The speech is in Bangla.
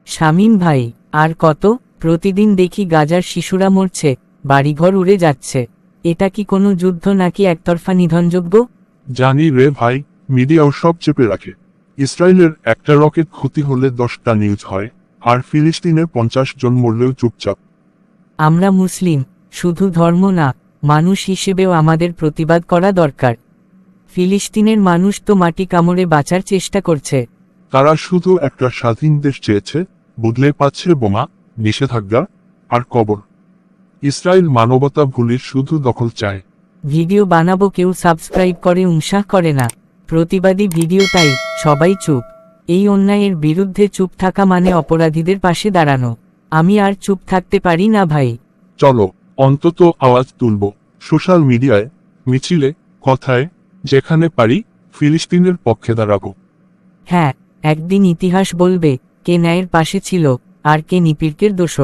শামীম ভাই, আর কত? প্রতিদিন দেখি গাজার শিশুরা মরছে, বাড়িঘর উড়ে যাচ্ছে। এটা কি কোনো যুদ্ধ নাকি একতরফা নিধনযোগ্য? জানি রে ভাই, মিডিয়াও সব চেপে রাখে। ইসরায়েলের একটা রকেট ক্ষতি হলে 10টা নিউজ হয়, আর ফিলিস্তিনের 50 জন মরলেও চুপচাপ। আমরা মুসলিম, শুধু ধর্ম না, মানুষ হিসেবেও আমাদের প্রতিবাদ করা দরকার। ফিলিস্তিনের মানুষ তো মাটি কামড়ে বাঁচার চেষ্টা করছে। তারা শুধু একটা স্বাধীন দেশ চেয়েছে, বদলে পাচ্ছে বোমা, নিষেধাজ্ঞা আর কবর। ইসরায়েল মানবতা ভুলে শুধু দখল চায়। ভিডিও বানাবো, কেউ সাবস্ক্রাইব করে উৎসাহ করে না। প্রতিবাদী ভিডিও, তাই সবাই চুপ। এই অন্যায়ের বিরুদ্ধে চুপ থাকা মানে অপরাধীদের পাশে দাঁড়ানো। আমি আর চুপ থাকতে পারি না ভাই। চলো, অন্তত আওয়াজ তুলব, সোশ্যাল মিডিয়ায়, মিছিলে, কথায়, যেখানে পারি ফিলিস্তিনের পক্ষে দাঁড়াবো। হ্যাঁ, একদিন ইতিহাস বলবে কে ন্যায়ের পাশে ছিল আর কে নিপীড়কের দোষর।